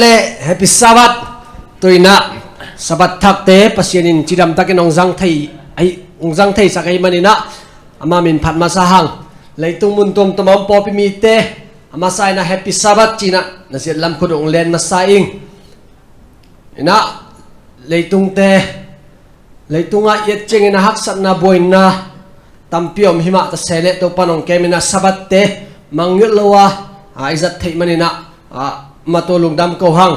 le happy sabat toina sabat thakte pasienin chidam takin ongjang thei ai ongjang thei sakai manina ama min phatma sahang leitung mun tom tomam popi mi te ama sai na happy sabat china nasit lam khud ong len masaing ina leitung te leitunga yet chengena haksat na boina tampiom hima ta sele to panong kemina sabat te mangyut lowa aizat thei manina matolung dam ko hang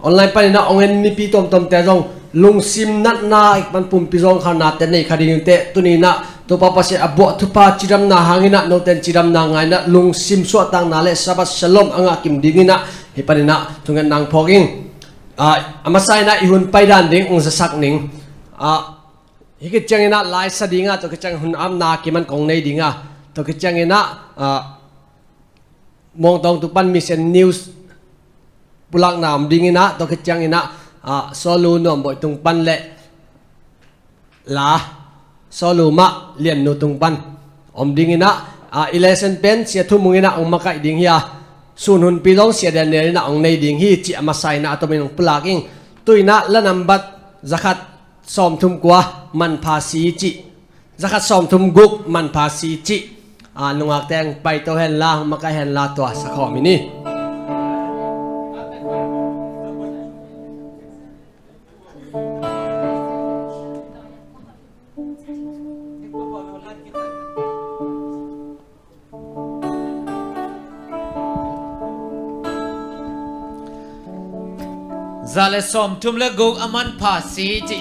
online panina ongen ni pi tom tom te jong lung sim nat na ikman pum pi jong khana te nei khading te tunina to papa se abo thupa chiram na hangina no ten chiram na ngai na lung sim so tang na le sabat shalom anga kim dingina hi panina tungan nang phoging amasai na ihun paidan ding ung sak ning hikit changena lai sadinga to kichang hun am na kiman kong nei dinga to kichangena mong tong tu pan mission news pulang nam dingina to kichangena solu nom boi tung pan le la solu ma lien nu tung pan om dingina election pen sia thu mungina ong makai ding hia sun hun pilong sia dan ne na ong nei ding hi chi amasai na to min pulaging tuina la nambat zakat som thum kwa man pha si chi zakat som thum guk man pha si chi nungak teng pai to hen la makai hen la to sa kho mi ni zale som thum le go aman pha si chi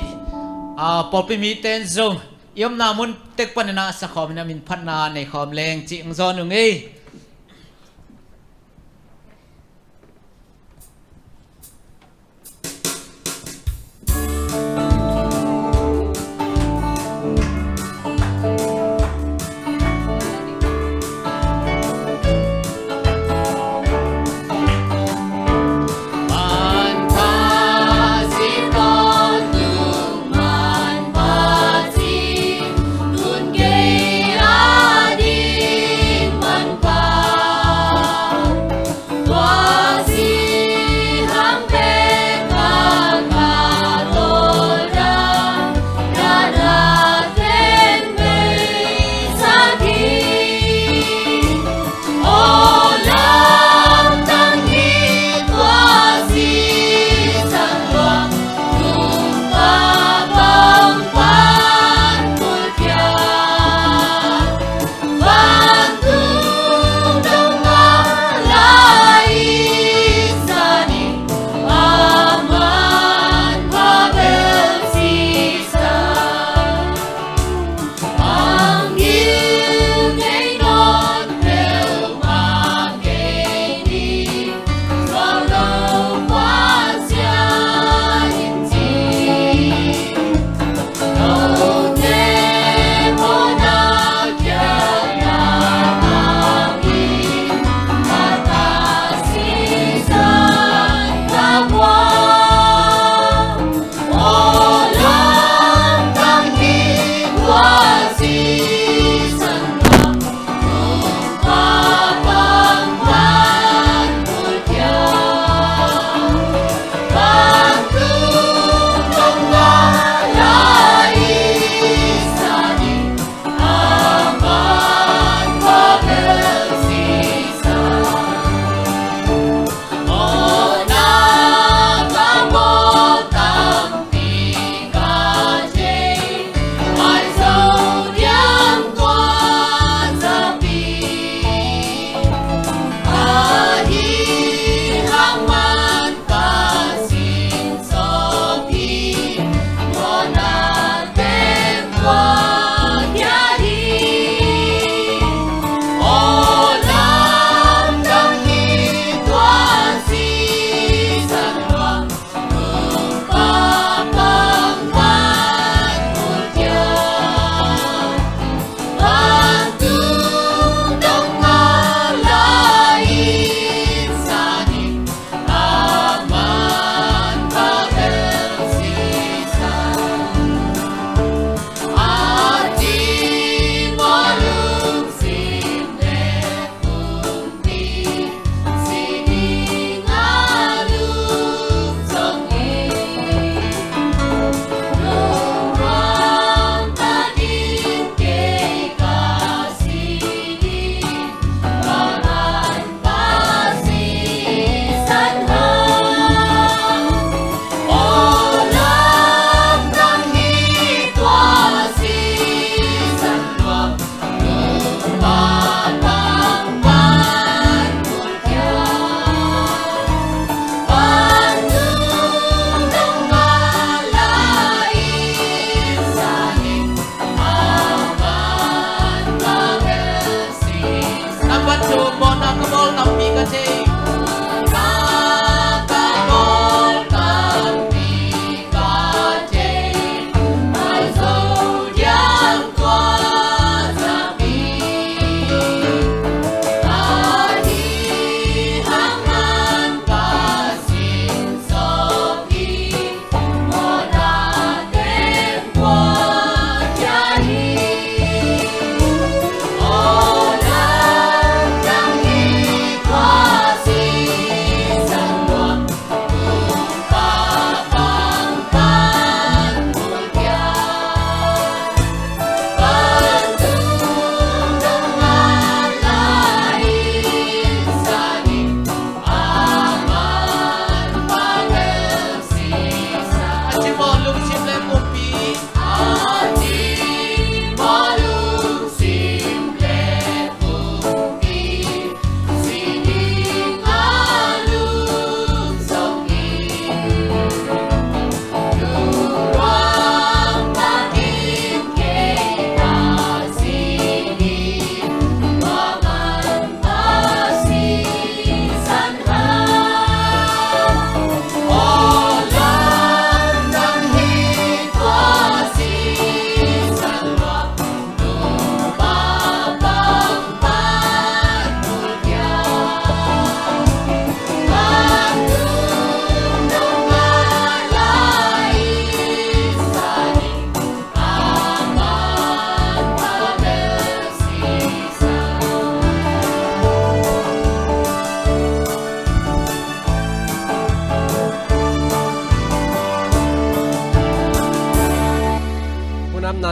popi mi ten zong yom namun tek panana sa khom na min phatna nei khom leng chi ng zon nu ngei man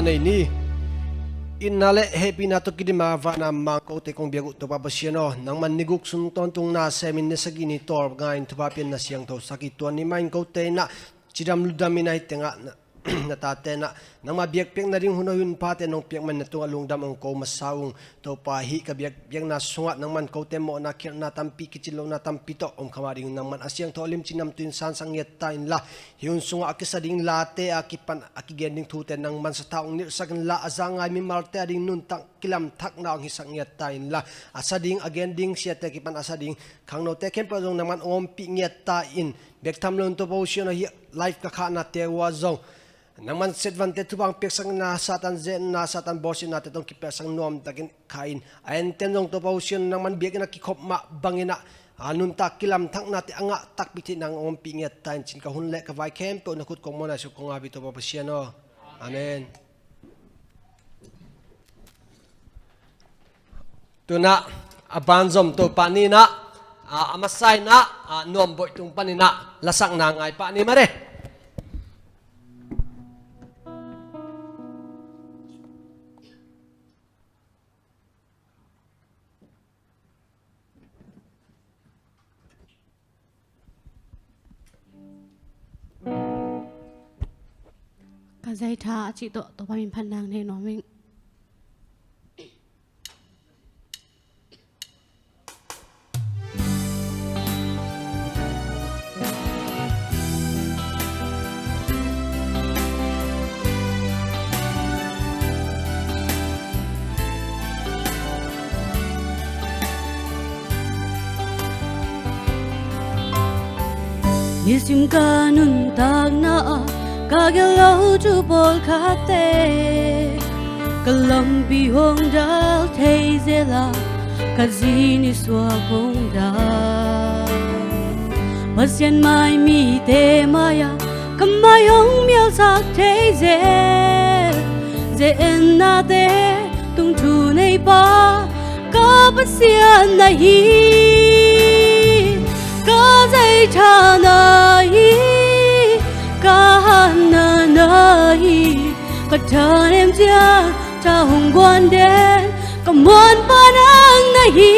này ni in na le happy na to kidima va na ma ko te kong biagu to pa pasiano nang man niguk sun ton tung na semin ne sagini tor ngain to pa pian na siang to saki to ni main ko te na chidam ludaminai tenga na ta te na nang ma biak pek na ring huno yun pa te nong piak man na tunga lungdam ang ko masaung to pa hi ka biak na sunga nang man ko te mo na kir na tampi kichilo na tampi to kamaring nang man asyang to lim chinam tuin san sang yet tain la hiun sunga akisading late akipan akigending tuten nang man sa taong nir sagan la azangay mi marte ading nun tak kilam thak na ang hisang yet tain la asading agending siya te kipan asading kang no te ken pa nang man ompi yet tain bek tamlon to po siya na life ka ka na te wazong nang man advantage tu bang peksang na satan zen na satan bosin na tetong kipesang nom takin kain ayen tenong to pausion nang man biak na kikop ma bangina anun ta kilam thang na te anga tak biti nang ompi nget tain chin ka hunle ka vai kem to nakut kong mona su kong abi to papasiano amen tuna abanzom to panina amasay na nom boy tung panina lasak na ngai pa ni mare cái dây thả chị tổ ba mình phản nàng này nó mình Nisim kanun tag na kagalaw jubol kate kalam bihong dal thay zela kazini swa hong dal pasyan mai mi te maya kamay hong miao sak thay zel zen na te tung chu nei pa ka pasyan na hi ka zay cha na hi cả na nai cả cha em chia cha hồng quan đến cả muôn ban ang nahi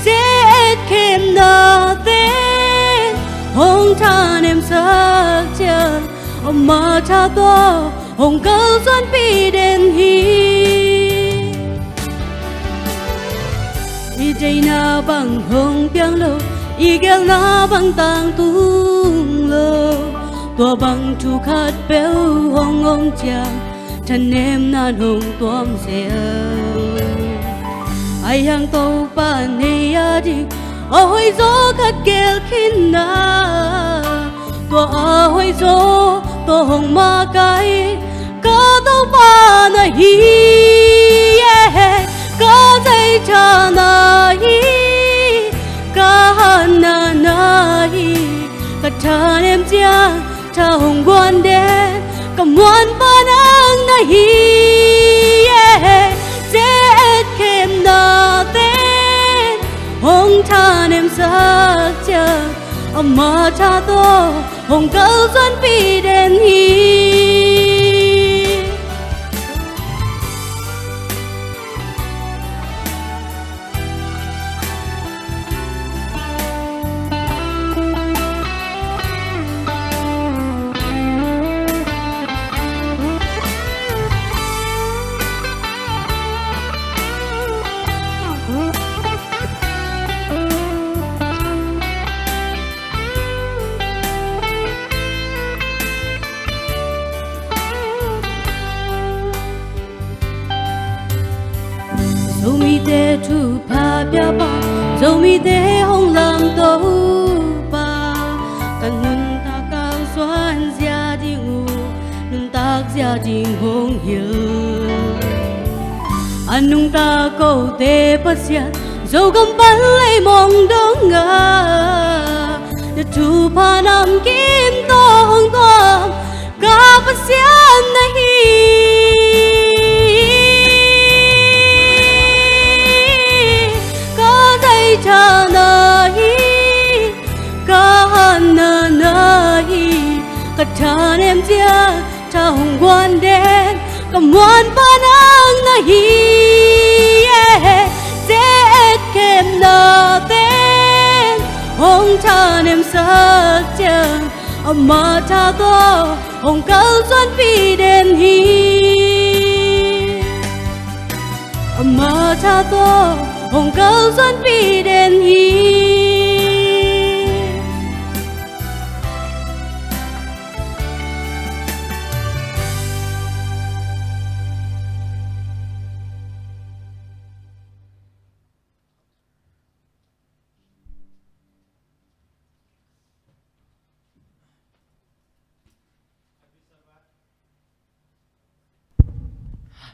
sẽ kem na tên hồng cha em sắc chân mà cha to hồng câu xuân pi đến hi i dây na bằng hồng piang lâu igel na bang tang tung lo tua bang chu khat bel hong ong chang chan em na hong tuam se ai hang to pa ne ya di oi zo khat gel khin na tua oi zo to hong ma kai ka to pa na hi ka dai cha na hi cả na nai cả cha em chia cha hồng quan đến cả muôn ban ang nahi sẽ kem na tên hồng cha em sắc chân mà cha to hồng câu xuân pi đến hi zomi te tu pa pya ba zomi te hong lam to ba kan nun ta cao xoan gia ding u nun ta gia ding hong hiu anung ta câu te pasya zo gam ban lei mong dong nga de tu pa nam kim to hong tom ka pasya nahi cha nahi ka na nahi ka cha em chia cha hong quan đen cầm muôn ba nang na hi dễ kem na tên hong cha nem sắc chang mà cha to hong cao xuân phi đen hi mà cha to hong cao xuân phi đen hi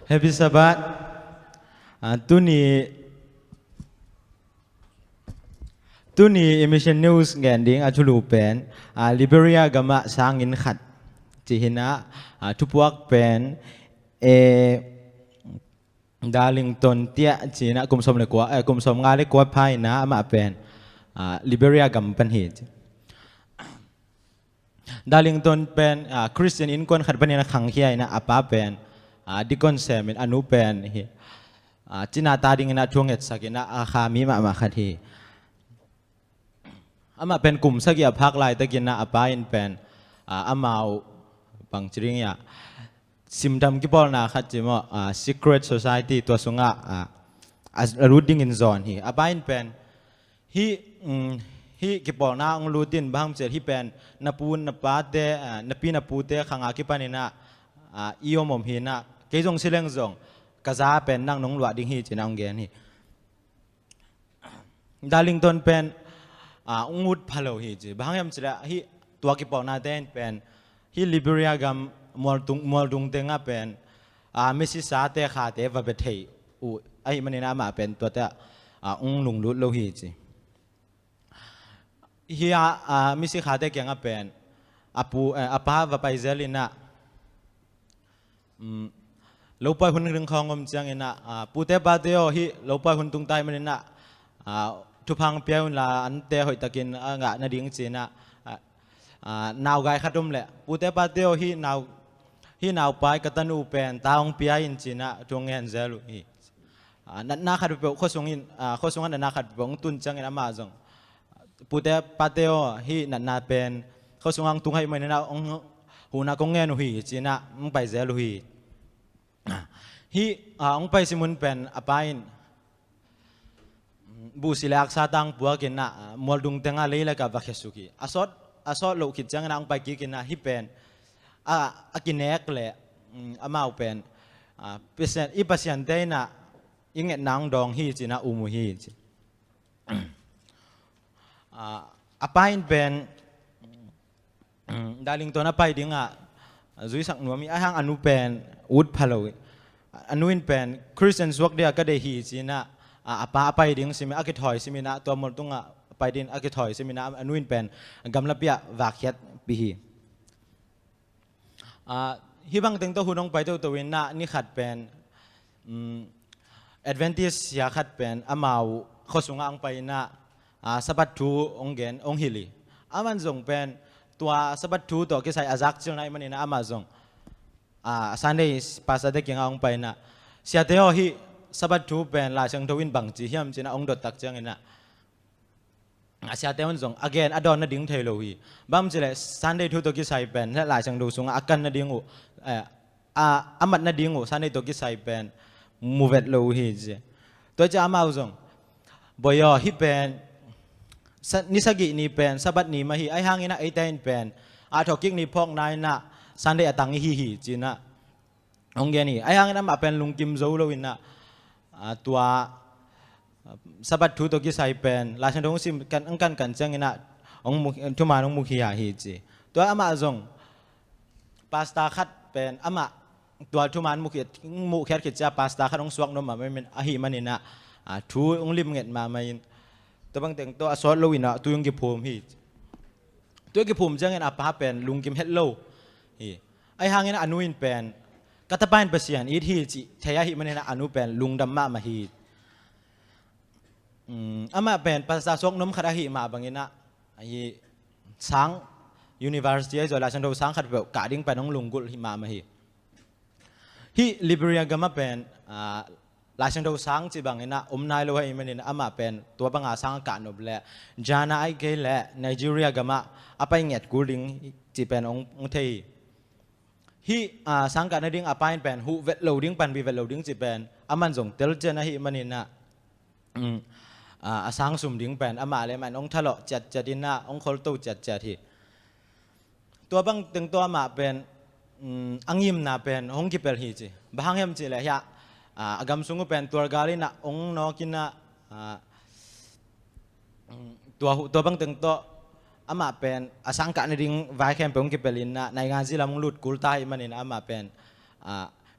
Happy Sabbath. Tu ni emission news ngan ding achulu pen Liberia gama sangin khat chihina tupuak pen Darlington tia china kumsom le kwa kumsom nga le kwa phai na ama pen Liberia gam pan hi Darlington pen Christian in kon khat panin khang hiai na apa pen dikon semin anu pen hi china ta ding na thong et sakina kha mi ma khat hi ama pen kum sagia phak lai ta gina apa in pen amau bang chring ya simdam ki bol na khat chimo secret society to sunga reading in zone hi apa in pen hi ki bol na ong lutin bang che hi pen napun napa te napi napu te khanga ki panina iomom hi na ke jong sileng jong kaza pen nang nong lwa ding hi chinang gen hi Darlington pen ungut phalo hi ji bangyam chira hi tua ki pawna ten pen hi Liberia gam moldung tenga pen misi sa te kha te va be thei u ai manina ma pen to ta lung lut lo hi ji hi misi kha te kyanga pen apu apa va pai zelina lopai hun ring khongom changena pute ba teo hi lopai hun tung tai manina thu phang piau la an te hoi takin nga na ding china naw gai khatum le pute pa teo hi naw pai katanu pen taong pia in china tungen zelu hi na khat pe khosungin na khat bong tun changena ma jong pute pa teo hi na pen khosungang tung hai mai na ong huna kong ngen hi china ong pai zelu hi hi ong pai simun pen apain bu silak satang puakin na moldung tenga leila ka bakhesuki asot lo khit chang nang pai ki kin na hi pen akinek le amau pen pesen I pasien te na inget nang dong hi china umu hi apain pen Darlington apai dinga zui sak nuami ahang anu pen ud phalo anuin pen Christians work dia ka de hi china apa apai ding simi akithoi simi na to mol tunga apai din akithoi simi na anuin pen gamla pia vakhiat bi hi hi bang teng to hunong pai to win na ni khat pen Adventist ya khat pen amau khosunga ang pai na sabat thu ongen ong hili aman jong pen tua sabat thu to ki sai azak chil nai manina amazong Sunday pasade king ong pai na sia teo hi sabat thu pen la chang thowin bang chi hiam china ong dot tak chang ina sia teon jong again adon na ding thelo hi bam chile Sunday thu to ki sai pen la chang do sunga akan na dingu amat na dingu Sunday to ki sai pen muvet lo hi je to cha amau jong boyo hi pen nisagi ni pen sabat ni ma hi ai hangina 18 pen thokik ni phok nai na Sunday atang hi china ong gen ni ai hangina ma pen lungkim zo lo ina tua sabat thu to ki sai pen la chan dong sim kan chang ina ong thuma nong mukhiya hi chi tua ama jong pasta khat pen ama tua thuman mu khyat khit cha pasta khat ong suak no ma men a hi manina thu ong lim nget ma main to bang teng to asol lo ina tu yung gi phum hi tu gi phum chang ina pa pen lungkim hello hi ai hangin anuin pen katapan pasian it hi chi thaya hi manena anu pen lungdam ma hi ama pen pasta sok nom khara hi ma bangina ai sang University ไอ้จอยลาชันโดสังขัดแบบกาดิ้งไปน้องลุงกุลหิมามาฮีลิเบเรียก็มาเป็นลาชันโดสังจีบังเงินนะนายโลให้มันเนี่ยอามาเป็นตัวบังอาสังการนบเละจานาไอเกลเละไนจีเรียก็มาไปเงียดกูดิ้งจีเป็นองเทฮีสังการนดิ้งไปเป็นหูเวทโลดิ้งเป็นบีเวทโลดิ้งจีเป็นมันส่งเตลเจนะฮีมันเนี่ยนะสังสุมดิ้งเป็นมาเลยมันทะเลาะจัดดินนะคอลตูจัดที่ตัวบังตึงตัวมาเป็นอังยิมน่ะเป็นห้องกิเปลฮีจีบางยามจีเลยฮะกำสุงเป็นตัวกาลินะนอกินะตัวบังตึงตัวมาเป็นสังกัดในดิ่งไวแคมป์ห้องกิเปลินนะในงานที่เรามุงลุดกุลตายมันนี่มาเป็น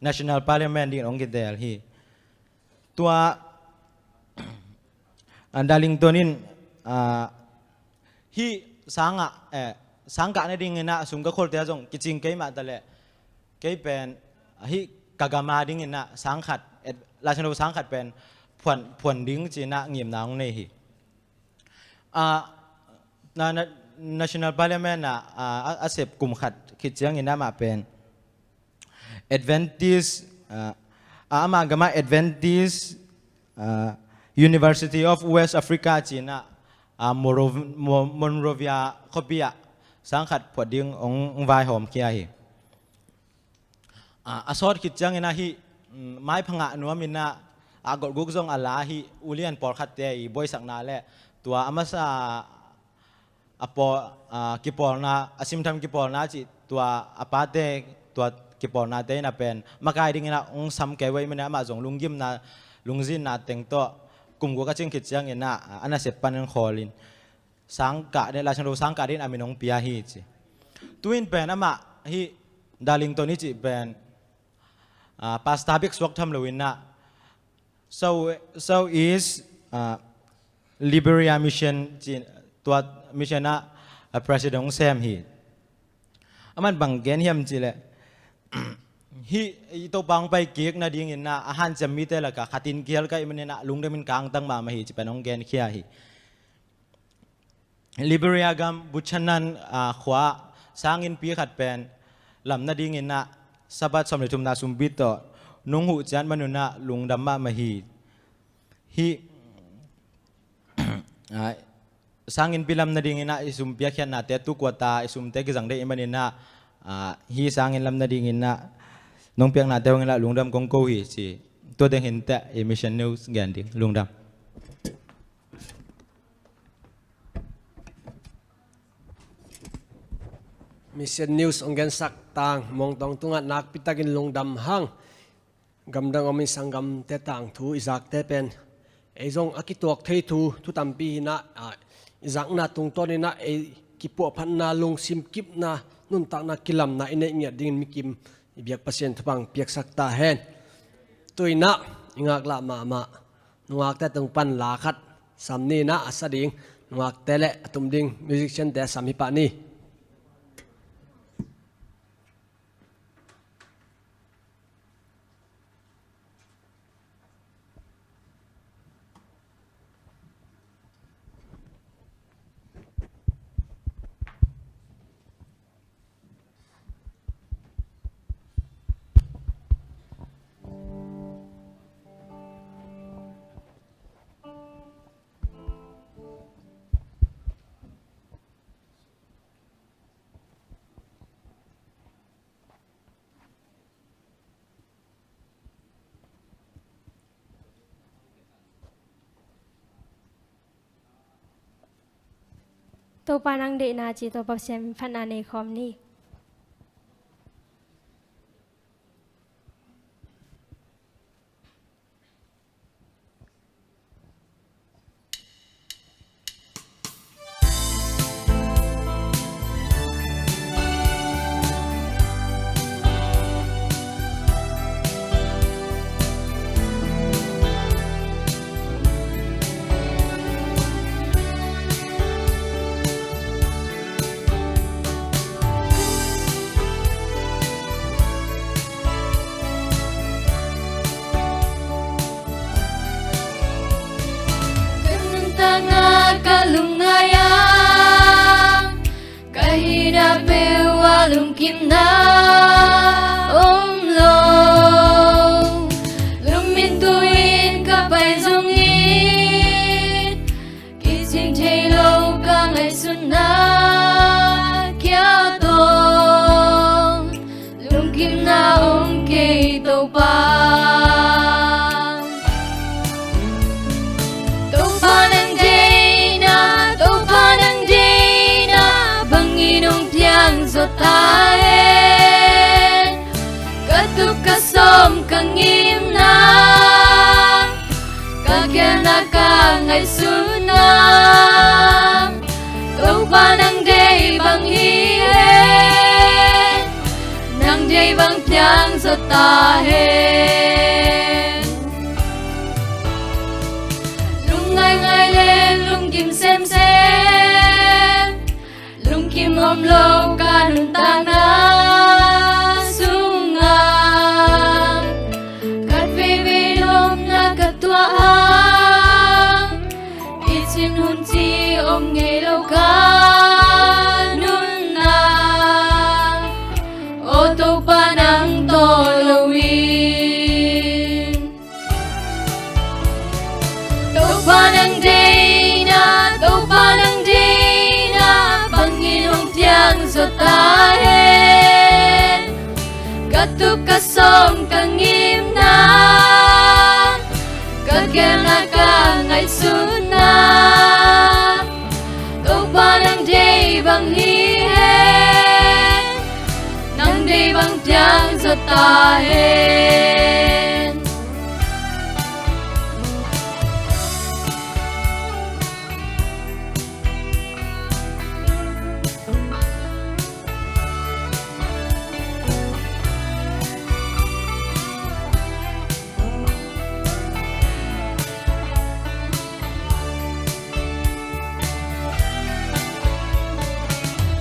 National Parliament ดิ่งห้องกิเดลฮีตัวอันดาลิงตัวนี้ฮีสังกัดในดิ่งนะสุงก็คนเดียวจงกิจริงเกี่ยมาแต่ละเกี่ยเป็นฮีกากามาดิ่งนะสังขัดราชนุสังขัดเป็นผวนดิ่งจีน่าเงียบหนาวในฮีNational Parliament นะอาเสพกลุ่มขัดคิดเจียงนะมาเป็น Adventist มากมา Adventist University of West Africa จีน่ามอนโรเวียคอปียสังขัดผวดดิ่งองไวหอมเกียฮีอาสอดคิดจังนะฮีไม้พังะนัวมินะกดกุกซงอัลลาฮีอุเลียนปอร์ขัดเตยบอยสักนาแหละตัวอามาซาปอกิปอร์นาอาซิมทำกิปอร์นาจิตัวอาปาเตตัวกิปอร์นาเตน่ะเป็นมากายดิ่งนะซ้ำแกไว้มันนะมาส่งลุงยิมนะลุงจินนะเต็งโตกลุ่มกูก็จึงคิดจังนะอันนั้นเสพปันคอลินสังกัดเนี่ยราชนุสังกัดนี่อามินองพิยาฮีจิตัวอินเป็นอามาฮีดาลิงตัวนี้จิเป็นปาสตาบิกสวกทำเลวินนะ so is Liberia Mission จิตัวมิชชันนะ President แซมฮีมันบังเกนเฮียมจิเลยฮีตัวบังไปเกียกนะดิ่งนะอาหารจะมีแต่ละกะขัดินเกียร์ก็มันเนี่ยนะลุงเดมินกลางตั้งมาฮีจะเป็นองเกนเขียฮีLiberia กัมบุชนันขวาสร้างอินปีขัดเป็นลำนาดิ่งนะสบัดสมเด็จทุมนาสุมบิตต่อนุ่งหูจันมนุนะลุงดำมาฮีสร้างอินปีลำนาดิ่งนะอิสุมเปียขันนะเตตุกวตาอิสุมเตกิจังเดอิมันนี่นะฮีสร้างอินลำนาดิ่งนะน้องเปียงนาเตวงละลุงดำกงโกฮีสิตัวเด็กเห็นแต่เอมิชันนิวส์แกนดิ่งลุงดำมิเชนนิวส์องเกนสักตางมองตองตุงนักพิตากินลงดำหังกำดังอมิสังกำเตต่างทูอิจักเตเป็นไอจงอากิตวกเททูทุตัมปีนะอิจักนาตุงต้นนะไอกิปวพันนาลงซิมกิบนานุนตักนากิลัมนาอินเนเงียดิ่งมิกิมเบียกเปอร์เซ็นต์ทุบังเปียกสักตาเฮนตุยนะอิงากละมานุงากแต่ตุงปันลาคัดสามนีนะอัสดิ่งนุงากเตเลตุมดิ่งมิวสิกเชนแต่สามิปานีตัวปานังเดนาจีตัวปับเซมพันนาในคอมนี่ kim na lo lung min tuin ka pai zong in ki ching thei lo ka ngai sun na kya to lung kim na ke to pa to pa nang dina to pa nang dina banginong tiang zo taen katuk kasom kangim na kakyana ka ngai suna to pa nang day bang hihen nang day bang tiang zo taen lung ngai ngai lên lung kim xem lung kim om lo ka nun tang na sunga kat ve ve lom na ka tua hang itsin hun chi om nge lo ka nun na o to pa nang to lo win to pa nang day na to pa nang day na Panginoong tiyang sa tahen katuk kasom kangim na kagyana ka ngay suna to pa nang day bang hihen nang day bang tiyang sa tahen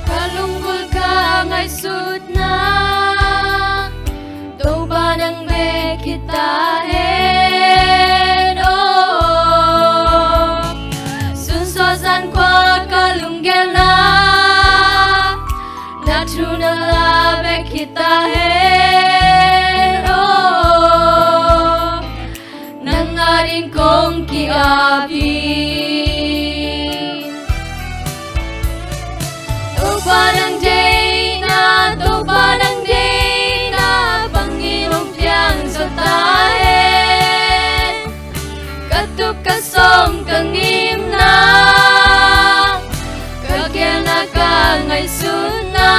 kalunggol ka ngay sud na to ba nang be kita hen oh sunsosan kwa kalunggel na natuna la be kita hen oh nangarin kong kiabi to pa nang day na Panginoong tiyang sa tahen katuk kasom kangim na kagyana ka ngay suna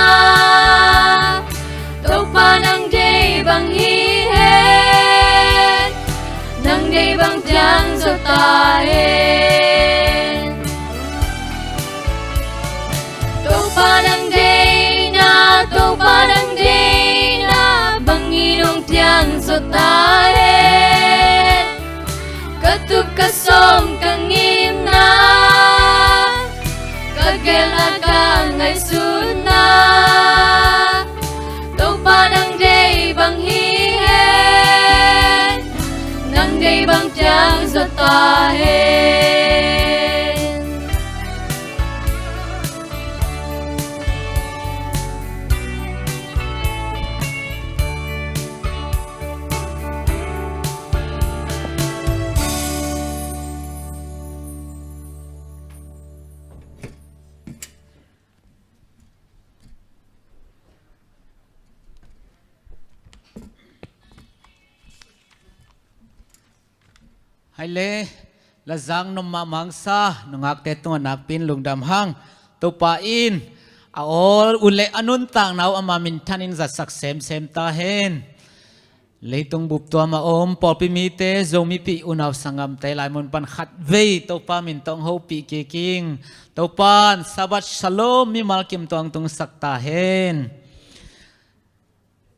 to pa nang day bang hihen nang day bang tiyang sa tahen to pa nang day na Panginoong tiyang sa tahen katuk kasom kangim na kagyana ka ngay suna to pa nang day bang hihen nang day bang tiyang sa tahen hai le la zang nom ma mangsa nungak te tu nak pin lung dam hang to pa in a ol ule anun tang nau ama min thanin za sak sem ta hen leitung bup to ma om pol pi mi te zo mi pi unaw sangam te lai mon pan khat ve to pa min tong ho pi ke king to pan sabat shalom mi mal kim tong tung sak ta hen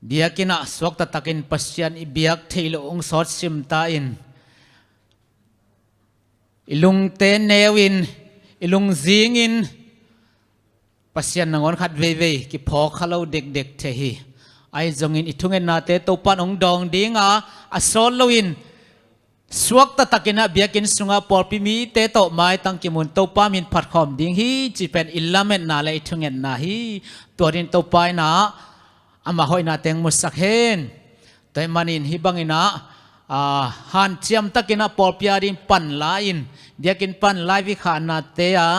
biakina swak ta takin pasyan ibiak thailo ong sot sim ta in ilung te newin ilung zingin pasyan nangon khat ve ki phok khalo dek the hi ai zongin ithungen na te to pan ong dong dinga a sol loin suak ta takina biakin sunga porpi mi te to mai tang kimun to pa min phat khom ding hi chi pen ilamen na le ithungen na hi torin to pai na ama hoi na teng musak hen toy manin hibangina han chiam takina polpiarin pan lain diakin pan lai vi khana te a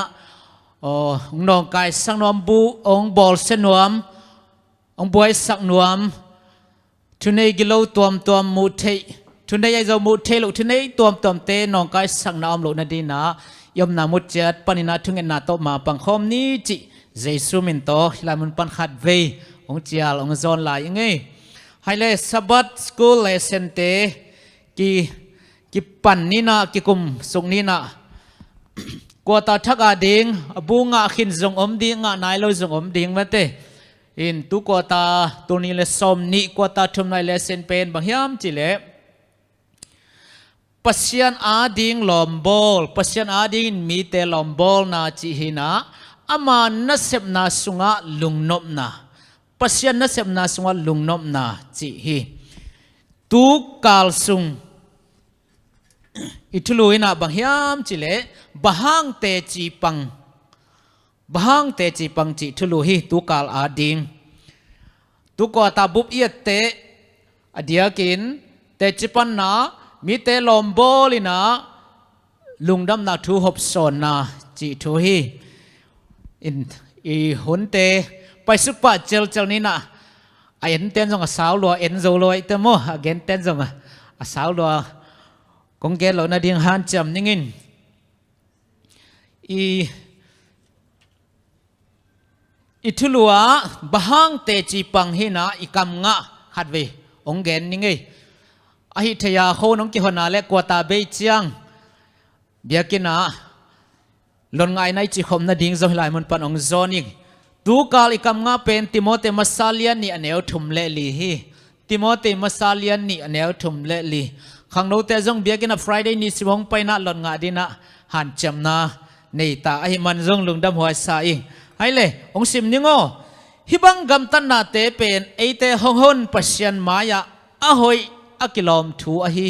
nong kai sang nom bu ong bol senuam ong boy sak nuam tunei gilo tuam mu thei tunei ai zo mu thei lo tunei tuam te nong kai sang na om lo na dina yom na mut chat panina thungen na to ma pang khom ni chi jesu min to hilamun pan khat ve ong chial ong zon lai nge haile sabat school lesson te ki pan ni na ki kum sung ni na kwa ta thak a ding abunga khin zong om ding nga nai lo zong om ding mate in tu kwa ta tu ni le som ni kwa ta thum nai lesson pen bang hiam chi le pasian ading lombol pasian ading mi te lombol na chi hina ama na sep na sunga lungnop na pasian na sep na sunga lungnop na chi hi tu kal sung ituluina banghiam chile bahang te chi pang chi thulu hi tu kal ading tu ko ta bup iet te adiakin te chipan na mi te lombolina lungdam na thu hop son na chi thu hi in I hun te pai supa chel ni na a en ten jong a saw lo en zo lo te mo again ten jong a saw lo kong ge lo na ding han cham ningin I thulua bahang te chi pang hi na ikam nga khat ve ong gen ningi a hi thaya kho nong ki hona le kwa ta be chiang biakina lon ngai nai chi khom na ding zo hilai mon pan ong zoning tu kal ikam nga pen timote masalian ni aneu thum le li hi timote masalian ni aneu thum le li khang no te jong biakina friday ni siwong paina lon nga dina han cham na nei ta ai man jong lungdam hoi sa ing hai le ong sim ningo hibang gam tan na te pen eite hong hon pasian maya a hoi a kilom thu a hi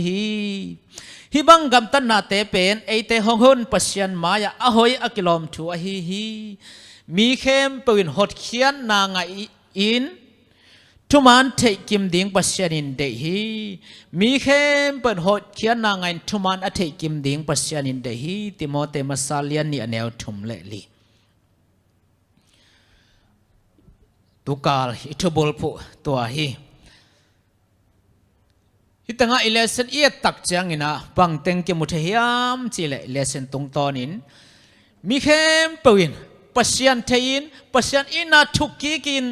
hibang gam tan na te pen eite hong hon pasian maya a hoi a kilom thu a hi mi khem pawin hot khian na nga in thuman thei kim ding pasian in de hi mi khem pen hot khian na nga in thuman a thei kim ding pasian in de hi timote masalian ni aneu thum le li tukal itubol pu tua hi hitanga lesson iet tak chang ina bang teng ke muthe hiam chile lesson tung tonin mi khem pawin pasian thein pasian ina thuki kin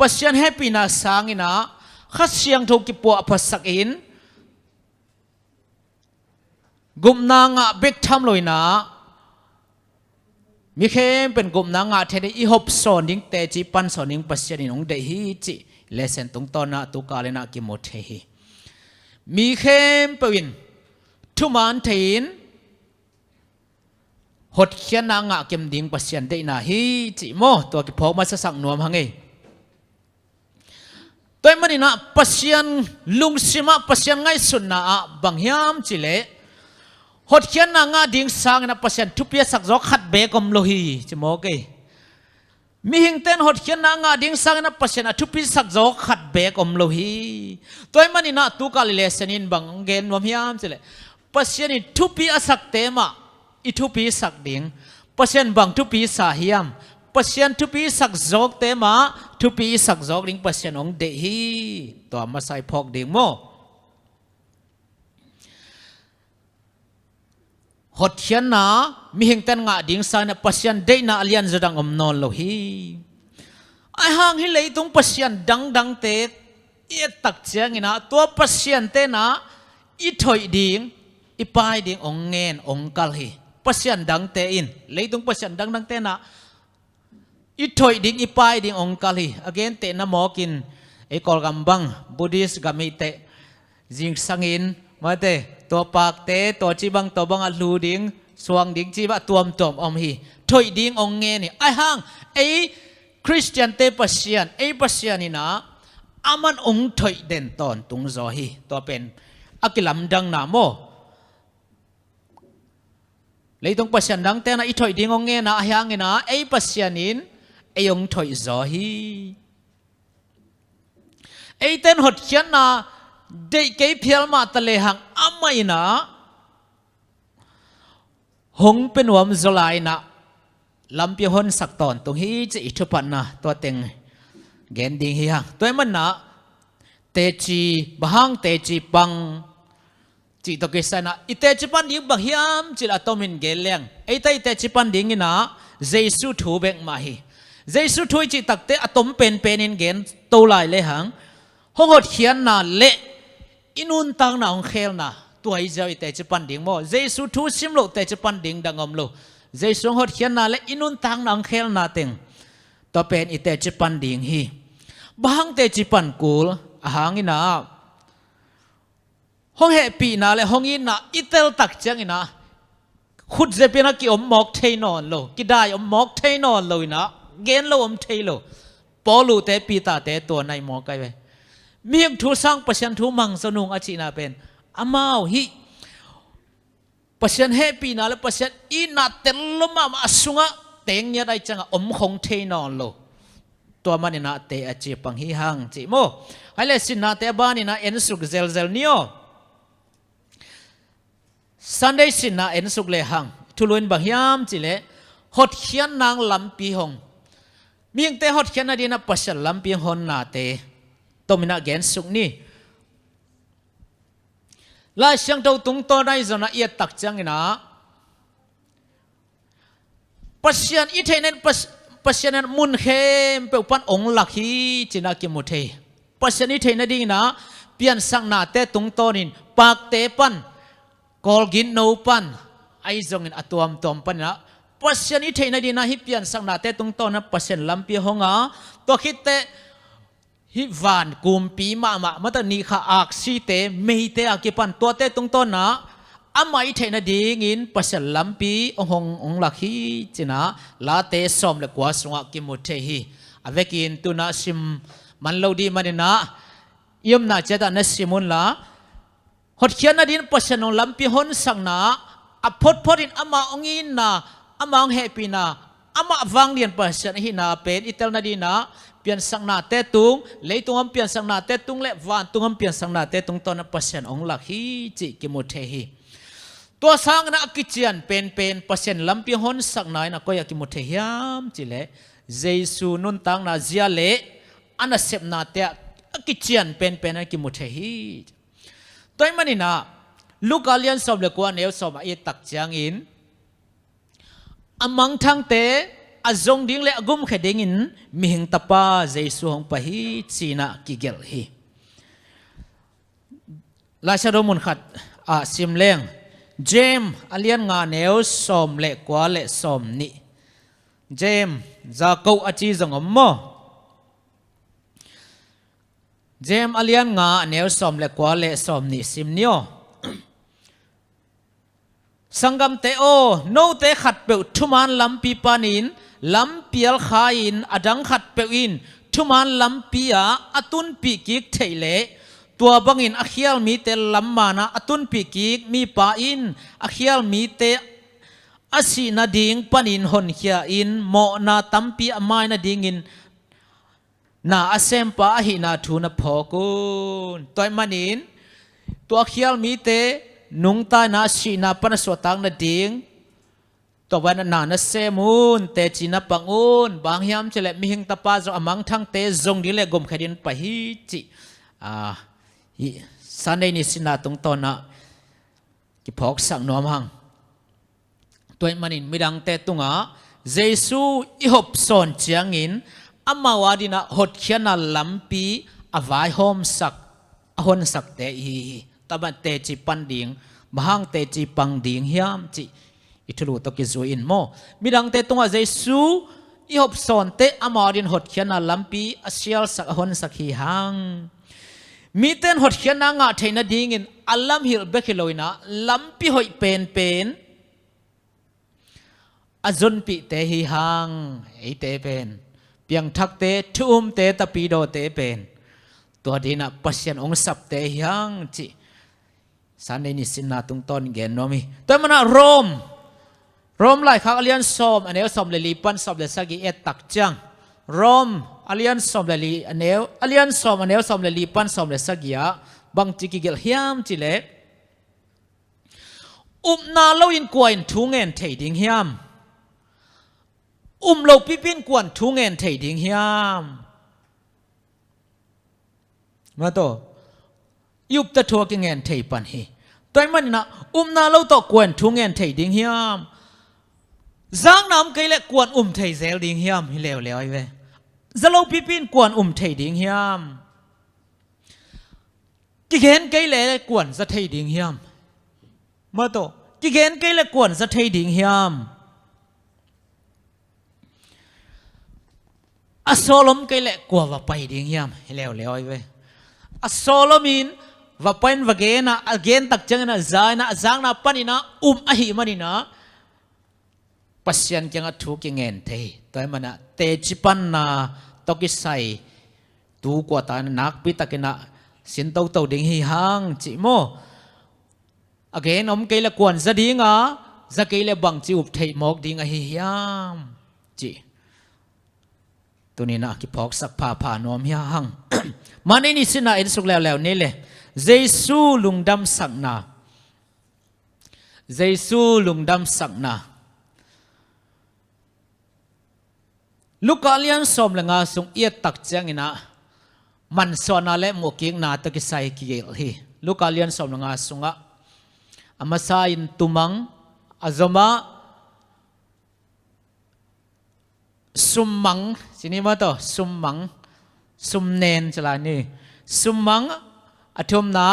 pasian happy na sangina khat siang thok ki po phasak in gumna nga bek tham loina mi khem pen gumna nga the I hop son ding te chi pan son ding pasian in ong de hi chi lesson tung tona tu kalena ki mothe hi mi khem pawin thuman thein hot khian na nga kem ding pasian de na hi chi mo to ki phok ma sa sang nuam hange toy manina pasian lungsima pasian ngai sunna a banghiam chile hot khian na nga ding sang na pasian thupia sak zo khat be kom lo hi chi mo ke mi hing ten hot khian na nga ding sang na pasian a thupi sak zo khat be kom lo hi toy manina tu ka lesson in bang gen wam hiam chile pasian in thupi asak te ma I thupi sak ding pasian bang thupi sa hiam pasian thupi sak zok te ma thupi sak zok ding pasian ong de hi to ma sai phok ding mo hot khian na mi hing tan nga ding sang na pasian de na alian zodang om non lo hi ai hang hi lei tung pasian dang te e tak chiang ina to pasian te na I thoi ding I pai ding ong ngen ong kal hi pasian dang te in lei tung pasian dang te na I thoi ding I pai ding ong kal hi again te na mokin e kol gambang buddhist gamite jing sangin mate to pak te to chi bang to bang a lu ding suang ding chi ba tuam om hi thoi ding ong nge ni ai hang ei christian te pasian ina aman ong thoi den ton tung zo hi to pen akilam dang na mo leitung pasian dang te na I thoi ding ong nge na hyang ina ei pasianin ei ong thoi zo hi ไอเต้นหดเขียนนะเด็กเกยเพียลมาตะเลหังอาไม่นะหงเป็นหัวมจลายนะลำเปียหนสักตอนตรงฮีจะอิทุปันนะตัวเต็งเกนดิงฮีฮังตัวมันนะเตจีบางเตจีปังจีตกิสนะอิเตจิปันดิงบางฮิมจิลาตอมินเกลเลงไอเตเตจิปันดิงนะเจสุทูเบกมาฮีเจสุทูจิตักเตอตอมเป็นอินเกนโตไลเลหังหงหดเขียนนะเละอินุนตังนะองเคลนะตัวไอเจ้าอิเตจิปันดิงโมเจสุทูซิมโลเตจิปันดิงดังอมโลเจสุหดเขียนนะเละอินุนตังนะองเคลนะเต็งตัวเป็นอิเตจิปันดิงฮีบางเตจิปันกูลหางอินะห้องเฮปีนะเลยห้องอินะอิเตลตักจังอินะขุดเจเป็นนักกิอมมอกเทนอนโลกิได้อมมอกเทนอนโลอินะเกนโลอมเทโลปอลูเตปีตาเตตัวในมอกไกไปเมียงทูสังประชันทูมังสนุงอาชีนาเป็นอามาวฮิประชันเฮปีนะแล้วประชันอินะเตลมามาสุงะเตงเนี่ยได้จังอมคงเทนอนโลตัวมันนี่นะเตอจีปังฮิฮังจีโมไอเลสินนะเตบ้านนี่นะเอ็นสุกเซลเซลนิโอซันเดย์สินนะเอ็นสุกเลหังทุลุนบางยามจีเลหดเขียนนางลำปีหงมียงเตหดเขียนนะดีนะปัสสลำปีหงนาเตตัวมินะเกนสุกนี่ลายเสียงตัวตุงตัวได้จนะเอียตักจังนะปัสยันอิเทเนปัสยันมุนเข้มเปอุปันองลักฮีจินากิมุเทปัสยันอิเทนดีนะเปลี่ยนสังนาเตตุงตัวนินปากเตปันกอลกินโนปันไอจงอินอตัวมตอมปันนะปัสยันอิเทนดีนะฮิเปลี่ยนสังนาเตตุงตัวนะปัสยันลำปีหงะตัวคิดเตฮิวานกุมปีมาตนีขาอักซีเตไม่เตอากิปันตัวเตตุงตัวนะอามาอิเทนดีงินปัสยันลำปีองลักฮีจินะลาเตสอมเลกว่าสงะกิมุเทฮีอเวกินตุนะซิมมันเลวดีมันนะยมนาเจตานะซิมุนละหดเขียนนะดินปัสยันองลำปีหนสังนะอพดดินอามาองอินนะอามาองเฮปีนะอามาวังเดียนปัสยันฮีนาเป็นอิตลนาดีนะเปลี่ยนสังนาเตตุงเลยตุงเปลี่ยนสังนาเตตุงและวานตุงเปลี่ยนสังนาเตตุงตอนปัสยันองลักฮีจิกิมุเทฮีตัวสร้างนักกิจยันเป็นเปอร์เซ็นต์ลำปีหนสักหน่อยนะก็อยากกิมุเทียมจิเลเจสุนุนตังนาเจียเลอันนั้นเสพนาเตะกิจยันเป็นนักกิมุเทียตัวมันนี่นะลูกอาเลียนสอบเลกว่าเนวสอบไอ้ตักจางอินอามังทั้งเตะอาจงดิ้งเลกุมเขดิงินมีหิงตาปาเจสุหงปะฮีจีน่ากิเกลฮีราชดมุนขัดซิมเลงเจมอเลียนงาเนวสอมเล็กกว่าเล็กสอมนี่เจมจะกูอาชีจงอมโมเจมอเลียนงาเนวสอมเล็กกว่าเล็กสอมนี่ซิมเนียวสังกัมเตโอโนเตขัดเปวทุมันลำปีปานินลำปีลขาอินอดังขัดเปวินทุมันลำปีอาอตุนปีกิกเทเลตัวบังอินอขียลมีเตลัมมานะอตุนปีกิกมีปาอินอขียลมีเตอาศีนาดิงปันินหนเขียอินโมนาตัมปีอามายนาดิงอินนาอาเซมปาหินาทูนาพอกุนตัวมันอินตัวขียลมีเตนุงตานาศีนาปนสวตังนาดิงตัววันนานาเซมุนเตจินาปังอุนบางยามเจเลมิหิงตาปาจอมังทั้งเตจงดิเลกมขดินปะฮิจิสันเดนิสินาตรงตอนนะกิพอกสังนอมหังตัวมันอินไม่ดังเตตุงะเจสูอิฮบสอนเจียงอินอามาวาดินะหดเขียนลัมปีอวายโฮมสักอหนสักเตอีตบันเตจิปันดิงบางเตจิปังดิงเฮียมจิอิทุลุตกิจูอินโมไม่ดังเตตุงะเจสูอิฮบสอนเตอามาวาดินหดเขียนลัมปีอาเซียลสักอหนสักฮีหังมีเต้นหดเขียนนางาเทนดิ่งินอัลลัมฮิลเบคิโลยนะลัมปีหอยเป็นอาจุนปีเตหิหังไอเตเป็นเพียงทักเตทุ่มเตตปีโดเตเป็นตัวดีนะปัสยันองสับเตหิหังจิสันนิสินาตุงต้นเกนโนมีตัวมันนะโรมไล่ข้าเลียนสอมอันนี้สอมเลลีปันสอมเลสกิเอตักจัง รอมอเลียนสอมเลลีอันเนวอเลียนสอมอันเนวสอมเลลีปันสอมเลสักยาบางจิกิเกลเฮียมจิเลนาเราอินกวนทุงเงินเทดิงเฮียมเราปิปินกวนทุงเงินเทดิงเฮียมมาโตยุบตะทัวกิเงินเทปันฮีตัวมันนะนาเราตอกวนทุงเงินเทดิงเฮียมจางน้ำไกลเล็กกวนเทเซลดิงเฮียมฮิเลวเลวไอ้เว้จะเราปิปินกวนเทดิงเฮียมกิเห็นไกลเล็กกวนจะเทดิงเฮียมมาโตกิเห็นไกลเล็กกวนจะเทดิงเฮียมอโซลมไกลเล็กกว่าว่าไปดิงเฮียมฮิเลวเลวไอ้เว้อโซลมินว่าเป็นว่าเกนะเกนตักจังนะใจนะจางนะปันนะอหิมันนะปัสยันจังทุกเงินเทตัวมันนะเตจิปันนะตกิใส่ตูกว่าตานักปิตะกินะสินเต้าดิ่งหิฮังจิโมอเกนเกลกวนจะดิ่งอ่ะจะเกลบังจิอุบเทมอกดิ่งหิยามจิตัวนี้นะกิพอกสักพานอมหิฮังมันนี่สินะเอ็นสุกแล้วนี่เลยเยซูลุงดำสักนาเยซูลุงดำสักนาลูกเลี้ยงสมเลงาส่งเอียตักเจียงนะมันสอนอะไรหมวกิงนาตะกิใส่กิเกลฮีลูกเลี้ยงสมเลงาส่งอามาซาอินตุมังอาจมาสุมมังสินี่มาต่อสุมมังสุมเนนจะลานี่สุมมังอธิมนา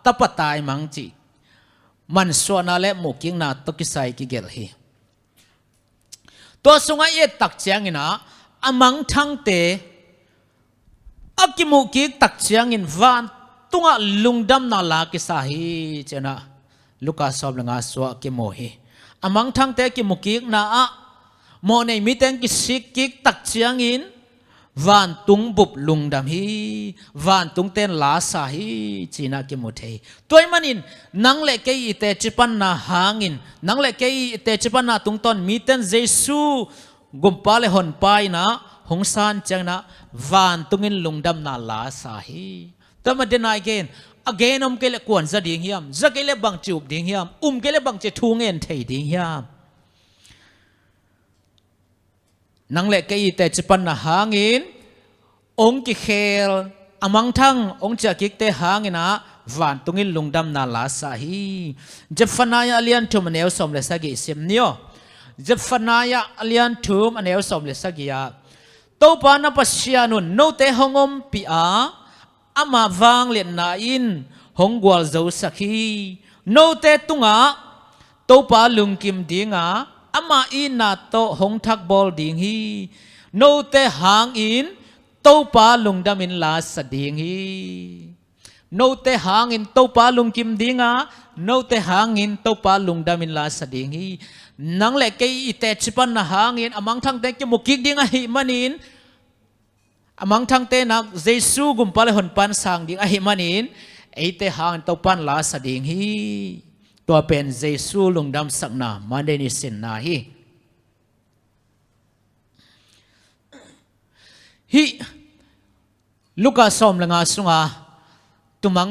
ตะปตายมังจีมันสอนอะไรหมวกิงนาตะกิใส่กิเกลฮีตัวสงฆ์เอตักเจียงอินะอามังทั้งเตอักกิมุกิตักเจียงอินวันตุงะลุงดำนาลากิสาฮีเจนะลูกาสอบลงอาสวะกิโมฮีอามังทั้งเตกิมุกินาอะโมในมิเตงกิสิกิตักเจียงอินวันตุงบุบลุงดำฮีวันตุงเตนลาสาฮีจีนักกิมุเทตัวมันอินนังเล็กอีเตจิปันนาหางินนังเล็กอีเตจิปันนาตุงตอนมิเตนเยซูกุมปาเลหอนไปนะหงสานจังนะวันตุงินลุงดำนาลาสาฮีตัวมันเดนายเกนagainเกลกวนจะดิ่งเฮียมจะเกลบังจูบดิ่งเฮียมเกลบังจะทูเงินเทดิ่งเฮียมนังเล็กอีแต่จะปันหางินองค์กิเคลอามังทั้งองค์จะกิกเตหางินะวันตุงินลุงดำนาลาสาฮีเจฟนายาเลียนทุมเนวสมเลสกิสิมเนียวเจฟนายาเลียนทุมเนวสมเลสกิยาโตปานาปัสยานุนโนเตหงอมปีอาอามาวังเลียนนาอินหงกวลเจ้าสักฮีโนเตตุงะโตปาลุงกิมดิงะอามาอินนาโตหงทักบอลดิงฮีโนเตหางอินโตปาลุงดามินลาสดิงฮีโนเตหางอินโตปาลุงกิมดิงะโนเตหางอินโตปาลุงดามินลาสดิงฮีนังเล็กอีเตชิปันหางอินอามังทั้งเตกิมุกิกดิงะฮิมันินอามังทั้งเตนักเยซูกุมปาเลหอนปันสังดิงะฮิมันินไอเตหางโตปันลาสดิงฮีตัวเป็นเยซูลุงดำสักนามันเดนิสินนาฮีลูกาสอมลงอาสุงาตุมัง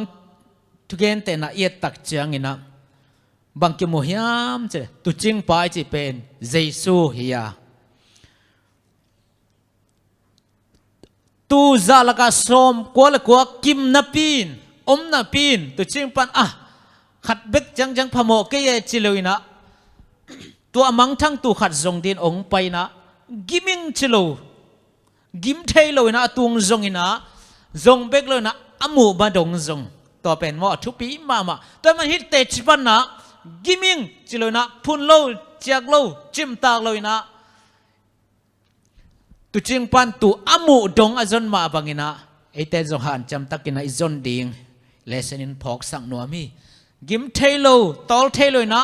ทุกเกนเตนะเอียตักเจียงอินะบังกิโมฮิยามเจตุจิงไปจีเป็นเยซูฮิยาตูซาลกาสอมกัวละกัวกิมนาปีนนาปีนตุจิงปันขัดเบกจังพโมเกยจิลุยนะตัวมังทั้งตัวขัดจงดินองไปนะกิมิงจิลุกิมเทลุยนะตุงจงอินะจงเบกเลยนะอามูบาดงจงตัวเป็นว่าทุปีมาตัวมันฮิตเตจิปันนะกิมิงจิลุยนะพุนโลเจียกโลจิมตากเลยนะตุจิงปันตัวอามูดงอจนมาบังอินะไอเตจงหันจำตักินะอิจนดิงเลสนินพอกสังนัวมีกิมเทโลตอลเทโลนะ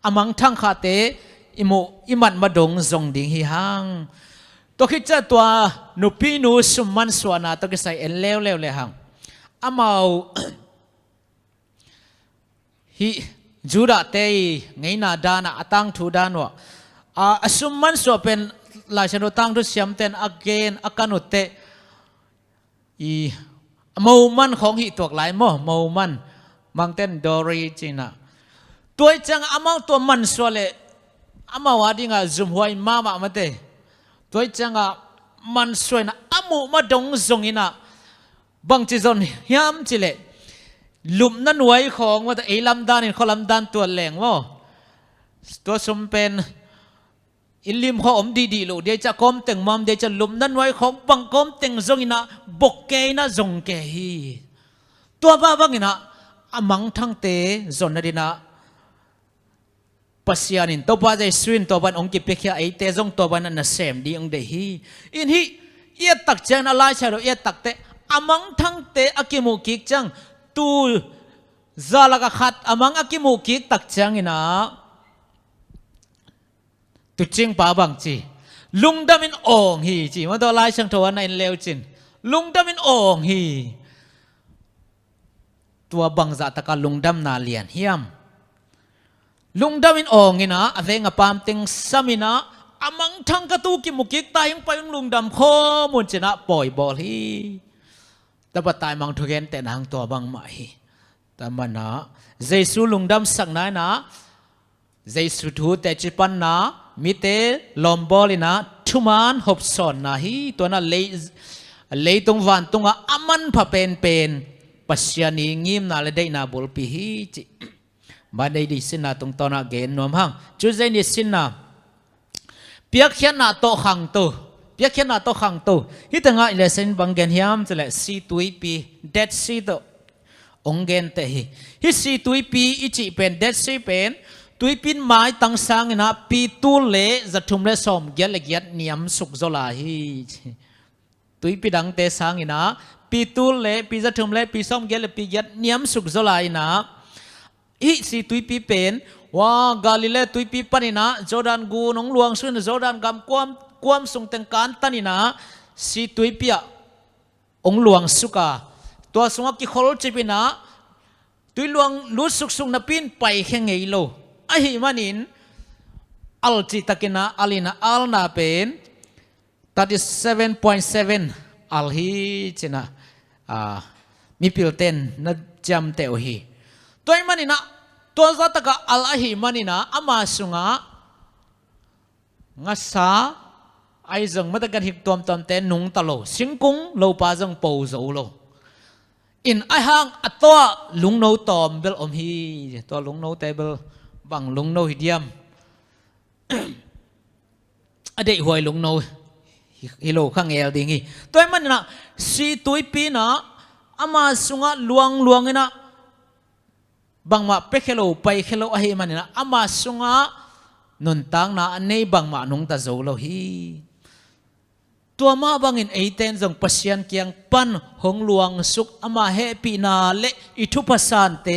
อามังทั้งขาเตอิมันมาดงจงดิ่งฮิฮังตัวคิดจะตัวนุปีนูสุมันสวนาตัวกิใส่เอ็นเลวเลยฮังอามาฮิจูดาเตยไงนาดานะตั้งทูดานวะสุมันสวเป็น ลายชนตั้งทุเสียมเต็นอาเกนอาการุเตอีมูมันของหิตัวหลายโมมูมันบางเต้นดอรีจีน่ะตัวจังอามาตัวมันสวเลอามาว่าดิงาจุมหวยมามาเตตัวจังมันสวยนะอามูมาดงจงอินะบางจีจนยามจิเลลุมนั่นไว้ของว่าแต่ไอ้ลำดานี่เขาลำดานตัวแหลงว่าตัวสมเป็นอิลิมเขาอมดีๆลูกเดี๋ยวจะก้มแต่งมอมเดี๋ยวจะลุมนั่นไว้ของบังก้มแต่งจงอินะบกเกยนะจงเกยตัวบ้าบังอินะอามังทั้งเตจนนั่นดีนะปัสยานินตัวบ้าใจสวินตัวบ้านองค์กิเปขี้ไอเตจงตัวบ้านนั้นเสมดีองเดฮีอินฮีเอียตักเจนอะไรใช่หรือเอียตักเตอามังทั้งเตอากิมุกิกจังตูซาลากขัดอามังอากิมุกิกตักจังอินะตุจิงป้าบังจีลุงดามินโอ่งฮีจีมาตัวลายช่างถวันในเลวจินลุงดามินโอ่งฮีตัวบังจัตตะลุงดำนาเลียนเฮียมลุงดามินโอ่งอินะอะไรงปามติงสามินะอามังทั้งกระตูกิมุกิกตายยังไปยังลุงดำข้อมูลชนะปล่อยบอลฮีแต่ปัตตายมังทุเรนแต่นางตัวบังใหม่แต่มันนะเจสุลุงดำสักนายนะเจสุทูแต่จิปันนะมิเตลอมบอลินะทุมันหบสอนนะฮีตัวนั้นเลยตรงวันตรงอามันพะเป็นปัสยานีงิมนาเลได้นาบุลปีฮีจิมาได้ดิสินะตรงตอนนั้นเกณฑ์นวมหังจุดเจนิสินะเปียกเขียนนาโตขังโตเปียกเขียนนาโตขังโตฮิตงะอิเลเซนบังเกนฮิมจะเลซีตุยปีเด็ดซีโตองเกนเตฮิฮิซีตุยปีอิจิเป็นเด็ดซีเป็นตุยปินไม้ตั้งสังนะปีตูเละจะทุ่มเลสอมเกียรเกียรเนียมสุกโซลาฮีตุยปีดังเตสังนะปีตูเละปีจะทุ่มเละปีสอมเกียรปีเกียรเนียมสุกโซลาฮีนะฮิซีตุยปีเป็นว่ากาลิเลตุยปีปนินะจอร์แดนกูน้องหลวงสุนจอร์แดนกำความทรงแต่งการตันินะซีตุยปีองหลวงสุกาตัวสงกิโคลจิปินะตุยหลวงลุสุกสุงนับปินไปแข่งไงโลไอหิมันินอัลจิตะกินะอัลินะอัลนาเป็นตัด7.7อัลฮีจินะมีพิลเตนนัดจำเตอฮีตัวมันนี่นะตัวสัตกะอัลอาหิมันนี่นะอามาสุงะงัสาไอจังมาตะกันหิกตัวตอนเตนุงตะโลสิงกุงโลปาจังปูโซโลอินไอหังอัตตัวลุงโนตอมเบลอมฮีตัวลุงโนเตเบลบังลุงโนฮิเดียมอเดหวยลุงโนฮิโลข้างเอลดิงี้ตัวมันนี่นะสีตุยปีนะอามาสุงะลวงนี่นะบางมาเปเคโลไปเคโลอาหิมันนะอามาสุงะนุนตังนะอันนี้บางมานุงตาโจโลฮีตัวมาบางอินไอเทนจงปัสยันเกียงปันหงลวงสุกอามาเฮปีนาเลอิทุปัสสันเต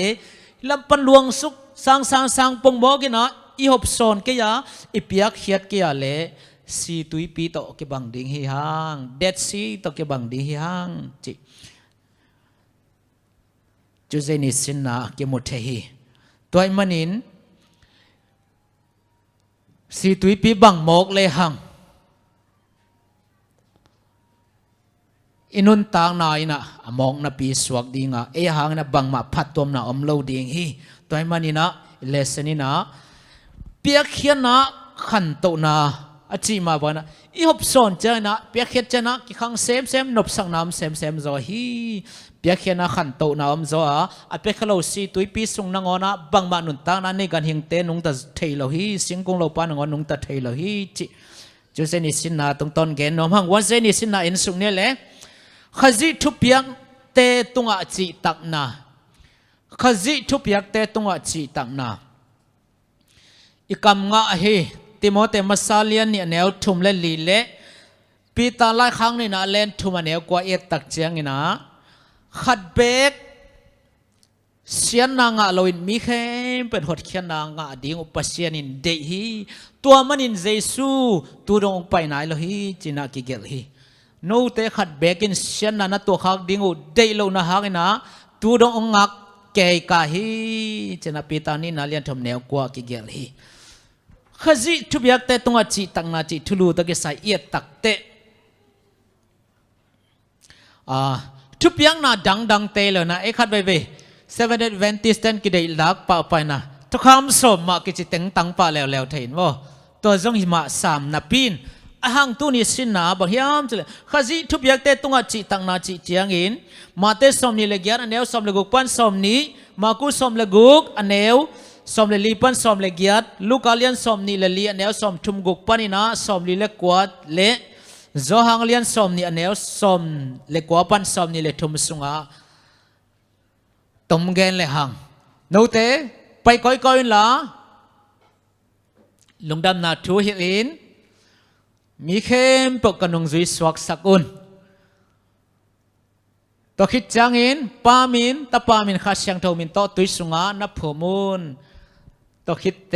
ลำปันลวงสุกสังปงบอกินะอีหบสอนเกียอีเปียกเขียดเกียเลซีตุยปีโตเกบังดิงฮิฮังเด็ดซีโตเกบังดิงฮิฮังจิจุดนี้สินนะเกี่ยมดเฮีตัวมันนินสีตุยปีบังหมอกเลยหังอินุนตางนายนะมองนะปีสวกดีงาเอหังนะบังมาพัดตัวนะอมโลดีงฮีตัวมันนี่นะเลสนี่นะเปียกเขียนนะขันโตนะอาจีมาบ้านะอีหบสอนเจนะเปียกเขียนเจนะกี่ครั้งเซมนบสังน้ำเซมจอฮีเปียกเขียนนะขันโตนะอมจออาเปียกเราสีตุยปีส่งนางอนะบังมาหนุนตางนั้นในการเฮงเตนุงตะเทยเราฮีสิงคงเราปานงอนุงตะเทยเราฮีจิจุเซนิสินนะตรงตอนเกณฑ์น้องหังวันเซนิสินนะอินสุงเนี่ยแหละขจิทุบยังเตตุงอาจิตักนาขจิทุบยังเตตุงอาจิตักนาอีกำงะเฮติโมเตมาซาเลียนเนี่ยแนวทุ่มเล่นลีเละปีตาไล่ครั้งนี่นะเล่นทุ่มแนวกว่าเอตักเจียงนี่นะขัดเบกเสียนนางะเราอินมีแค่เป็นหดเขียนนางะดิ่งอุปเสียนินเดฮีตัวมันอินเจสูตัวดงไปไหนเราฮีจินากิเกลฮีโน้เตขัดเบกินเสียนนาตัวขักดิ่งอุเดโลนะฮักนะตัวดงงักเกยกาฮีจินาปีตานี่นาเลียนทุ่มแนวกว่ากิเกลฮีข ขจิทุบยักเตตงอาจิตังนาจิทุลูตะกิสายเอียตักเตทุบยักนาดังเตเลยนะขัดไปSeventh Adventist เต้นกิเดลักป่าไปนะทุกคำสมมากิจิเต็งตังป่าแล้วเห็นว่าตัวจงหิมะสามนับปีนหังตุนิสินนาบางยามจะเลยขจิทุบยักเตตงอาจิตังนาจิเจียงอินมาเตสมนี่เลกียนอันเนวสมเลกุกปันสมนี้มากุสมเลกุกอันเนวสมเลลีปันสมเลกียดลูกอาเลียนสมนี่เลลีอันเนวสมทุมกุกปันินะสมลีเลกวดเลโจฮังเลียนสมนี่อันเนวสมเลกวปันสมนี่เลทุมสุงาตมเกนเลยหังนู้เตไปก้อยละลุงดำนาทูฮิลินมีเข้มปกกนุงจุยสวักสักุนตัวคิดจังอินปามินตาปามินข้าเชียงทมินโตตุยสุงานับผู้มุนตัวคิดเต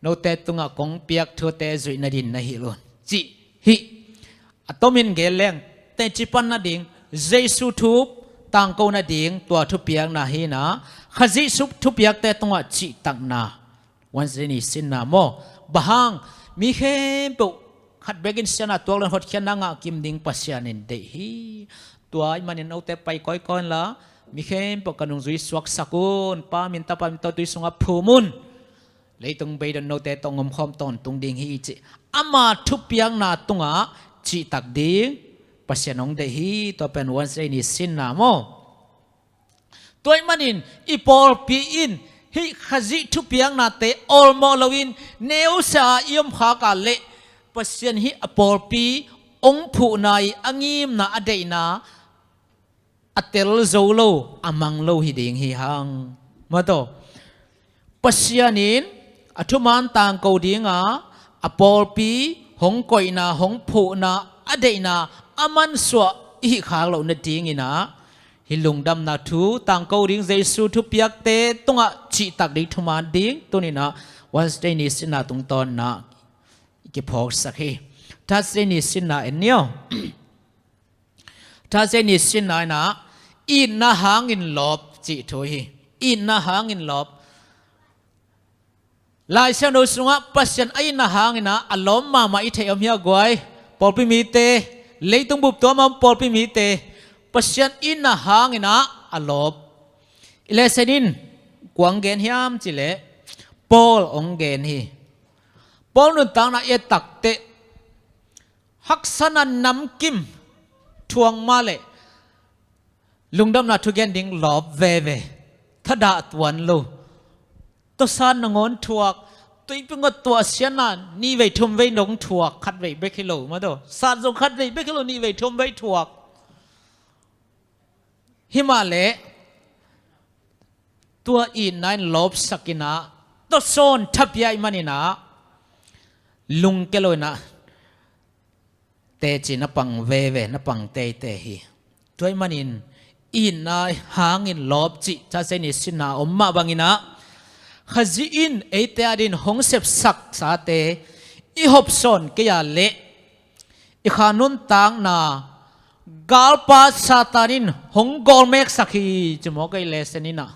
นู้เตตุงะกงเปียกทัวเตจุยนาดินนาฮิลุนจิฮิอัตมินเกลเลงเตจิปันนาดิงเจสุทูบต่างกูนาดิ่งตัวทุบเปียกนาฮีนะขจิสุบทุบเปียกแต่ตรงจิตักนาวันนี้สินนาโมบางมีเข้มปุขัดเบกินเสียนาตัวเรื่องหดเขียนนางกิมดิ่งปัสยานินเดฮีตัวมันเอาแต่ไปก้อยละมีเข้มปุกันงจุยสวักสกุลป้ามินตาป้ามินตัวตุยสงบผูมุนเลยตรงไปดันเอาแต่ตรงงมคอมตอนตรงดิ่งฮีจิอามาทุบเปียกนาตรงจิตักดิ่งปัสยานงเดฮีตัวเป็นวันนี้สินนาโมตัวมันอินอีพอลปีอินฮิขจิทุบยังนาเตออลมอลวินเนวซาอิมขากาเลปัสยานฮิอพอลปีองผู้นายอังิมนาอเดนาอัตเตลโซโลอามังโลฮิดิงฮิฮังมาโตปัสยานินอัทุมันต่างกูดิงอพอลปีหงกอยนาหงผู้นาอเดนาอามันสวะอีขางเราเนติงินะฮิลุงดำนาทูต่างกูดิ้งเจสุทุพยักเตตงะจิตักดิ้งทุมาดิ้งตัวนี้นะวันเดนิสินาตรงตอนนะกิพอกสักทีถ้าเจนิสินาเอ็นเนียวถ้าเจนิสินานะอินนะหางอินลบจิโถฮีอินนะหางอินลบลายเชนุสุงะปัสยันไอนะหางอินะอารมณ์มาอิเทอมยากวยปอลปิมีเตเลยต้องบุบตัวมันปอลปิมีเตปัสยันอินนะหางอินะอารมณ์อิเลสนินกวางเกนฮิามจิเลปอลองเกนฮีปอลนุนตังนะเอตักเตฮักษนันนำกิมทวงมาเลลุงดำนาทุกแกนดิ้งลอบเวถ้าด่าตัวนั้นลูตัวสานงอนทวกตัวอีกเป็นก็ตัวเสียนนี่เวทุมเวนงทวกขัดเวเบคิโลมาดูสานจงขัดเวเบคิโลนี่เวทุมเวทวกฮิมาเลตัวอินนั้นลบสักินะตัวโซนทับยายมันนี่นะลุงเกลอยนะเตจินับปังเวนับปังเตฮีตัวมันอินนะหางอินลบจิถ้าเซนิสินะอมมาบังอินะขจิอินเอเตอดินหงเสพสักสาเตอีฮอบซอนเกียเละอีขานุนตังนากาลปาซาตานินหงกอลเมกสักฮีจมอกไอเลสนินะ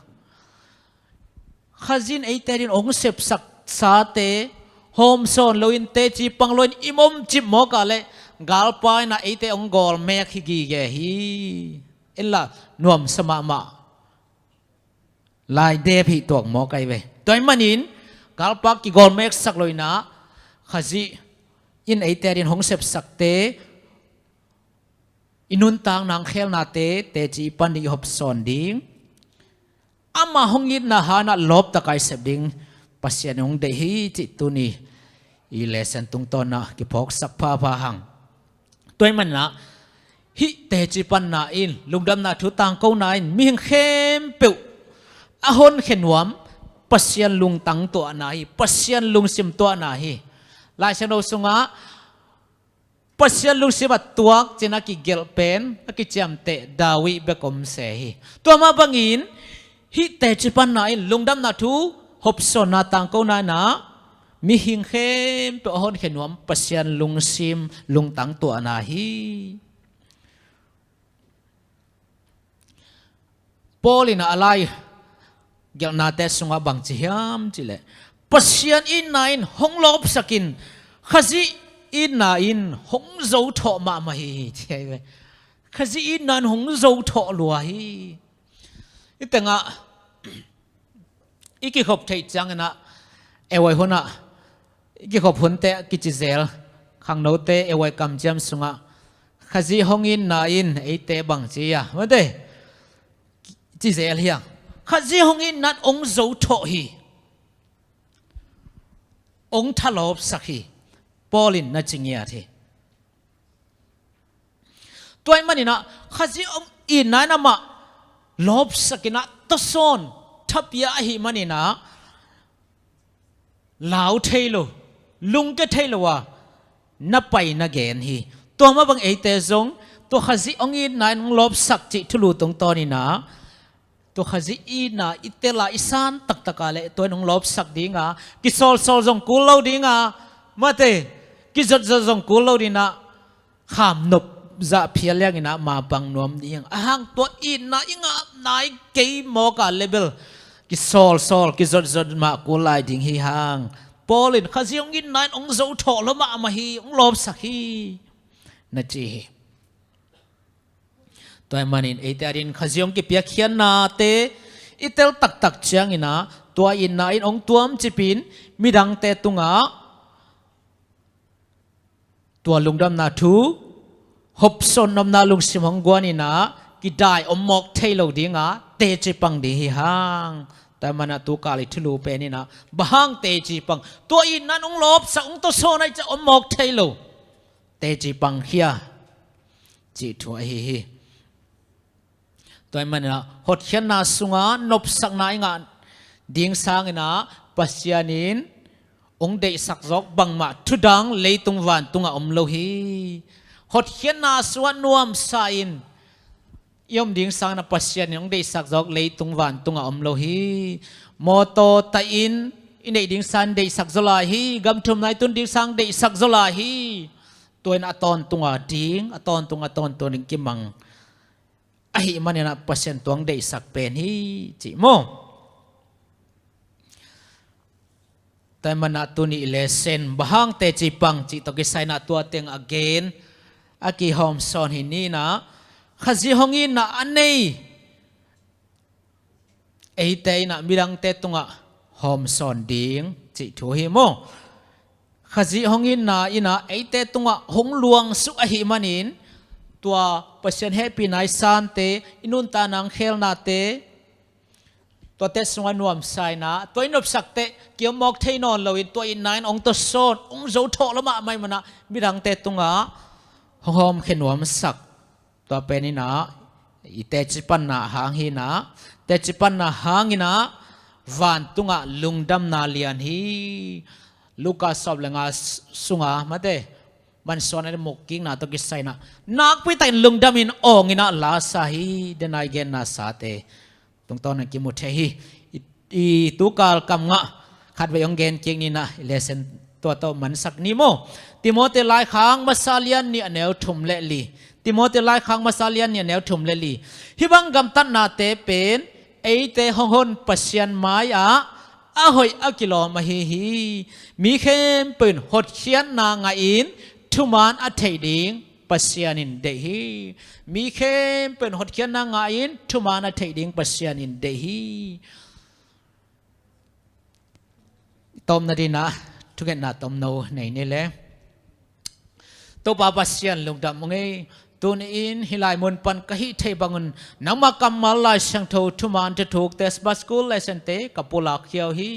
ขจินเอเตอดินหงเสพสักสาเตโฮมซอนโลอินเตจิปังโลอินอิมอมจิมอกาเลกาลปายนะเอเตองกอลเมกฮิกีเกฮีอินละนวมสมามาลายเดพิตัวหมอไกเวตัวมันอินกาลปักกิกอลเมกสักเลยนะขจิอินไอเตรินหงเสพสักเตอินุนตังนางเขลนาเตจีปันดิฮอบซอนดิงอามาหงยินนะฮานะลบตะไคเสพดิงปัสยานหงเดฮีจิตุนีอีเลสันตุงตอนนะกิพอกสักพาหังตัวมันนะฮิเตจิปันนาอินลุงดำนาทุตังกูนาอินมีหิงเข้มเปิวอาหอนเข็นวมปัสยันลุงตังตัวนาฮีปัสยันลุงซิมตัวนาฮีลายเชนโอสุงะปัสยันลุงซิบัตตัวจินักิเกลเป็นนักิจำเตดาวิเบกอมเซฮีตัวมาบังอินฮิเตจิปันนาอินลุงดำนาทุฮบสอนนาตังกูนานะมีหิงเข้มเปิวอาหอนเข็นวมปัสยันลุงซิมลุงตังตัวนาฮีปอลินาอะไรยังนาเตสุงะบังจิฮามจิเล pasian in nain hong lop sakin khazi in na in hong zo tho ma ma hi thei khazi in nan hong zo tho lua hi itenga iki khop thei chang na ewai hona iki khop hun te ki chi zel khang no te ewai kam jam sunga khazi hong in na in ei te bang chi ya ma de chi zel hiang khazi hong in nat ong zo tho hi ong thalop sakhi polin na chingya the toy manina khazi ong in na na ma lop sakina to son thapya hi manina lao thailo lung ke thailo wa na pai na gen hi to ma bang ei te zong to khazi ong in na ong lop sak chi thulu tong to ni na to khazi ina itela isan tak takale to nong lop sak dinga ki sol sol jong kul lo dinga mate ki zot zot jong kul lo dina kham nop za phialyang ina ma bang nom ding ahang to ina inga nai ke mo ka level ki sol sol ki zot zot ma kulai ding hi hang polin khazi ong in nine ong zo tho lo ma hi ong lop sak hi na chi toy manin eitarin khaziong ki pia khian na te itel tak tak chiang ina tua in na in ong tuam chipin midang te tunga tua lungdam na thu hop son nom na lung simong gwan ina ki dai omok thailo dinga te chipang di hi hang ta mana tu kali thulu pe ni na bahang te chipang tua in nan ong lop sa ong to so nai cha omok thailo te chipang khia chi thua hi toy manina hot khian na sunga nop sak na inga ding sang ina pasianin ong dei sak jok bangma thudang leitung wan tunga omlo hi hot khian na suan nuam sain yom ding sang na pasian ong dei sak jok leitung wan tunga omlo hi moto ta in inei ding san dei sak zola hi gam thum nai tun ding sang dei sak zola hi toin aton tunga ding aton tunga ton toning kimang ahi manina pasien tuang dei sak pen hi chi mo tai mana tuni lesson bahang te chi pang chi to ki saina tua teng again aki hom son hi ni na khazi hongin na anei ei te na mirang te tunga hom son ding chi thu hi mo khazi hongin na ina ei te tunga hong luang su ahi manin tua pasien happy nai san te inun ta nang khel na te to te sunga nuam sai na to inop sak te kiamok thein on lo in to in nine ong to son ong zo tho lama mai mana mirang te tunga hom khenuam sak to pe ni na ite chipan na hang hi na te chipan na hangina van tunga lungdam na lian hi Lucas sob lenga sunga mate man son ale mokking na to kisai na nak pi tai lungdam in ong ina la sa hi denai gen na sa te tung ton ki mu the hi i tu kal kam nga khat ve ong gen king ni na lesson to to man sak ni mo Timothy lai khang masalian ni anel thum le li Timothy lai khang masalian ni anel thum le li hi bang gam tan na te pen ei te hong hon pasian mai a hoi akilo ma hi mi khem pen hot khian na nga in thuman a thei ding pasianin de hi mi khem pen hot khian na nga in thuman a thei ding pasianin de hi tom na dina thugen na tom no nei ne le to pa pasian lungdam ngai tun in hilai mun pan kahi thei bangun nama kamal lai sang tho thuman te thuk tes ba school lesson te kapula khiau hi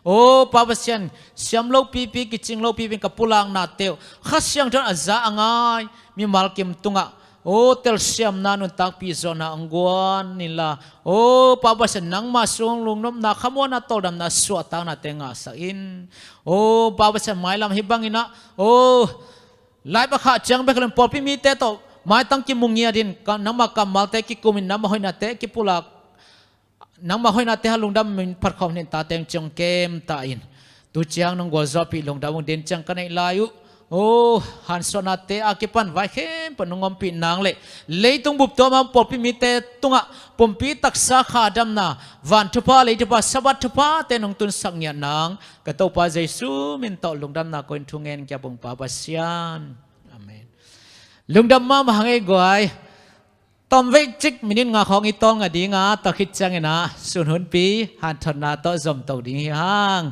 o pabasian siam lo pi pi ki ching lo pi pi kapulang na teu khasyang thon aza angai mi malkim tunga o tel siam na nun tak pi zona angwan nila o pabasian nang ma sung lung nom na khamona todam na suata na tenga sa in o pabasian mailam hibangina o lai ba kha chang be khlem popi mi te to mai tang ki mungia din nama kamal te ki kumin nama hoina te ki pulak nama hoina te halungdam min phat khom nin ta teng chong kem ta in tu chiang nong go zopi lungdam den chang kanai layu โอ้หันสนาเตอากิปันไว้เข้มปนงอมปีนางเลยเลยต้องบุบตัวมาปอปิมิเตตุงะปมปีตักสาขาดำนาวันทุพาเลยทุพาสบัดทุพาเตนงตุนสังญานางกะโตปาเจซูมินตอลุงดำนาคนทุงเงินแกบงปาบาสยานอาเมนลุงดำมามาหังไอ้กวยตอมเวจิกมินินงาของอีตองอดีงาตะคิดจังเงนะสุนหุนปีหันทนาโตจอมโตดีฮัง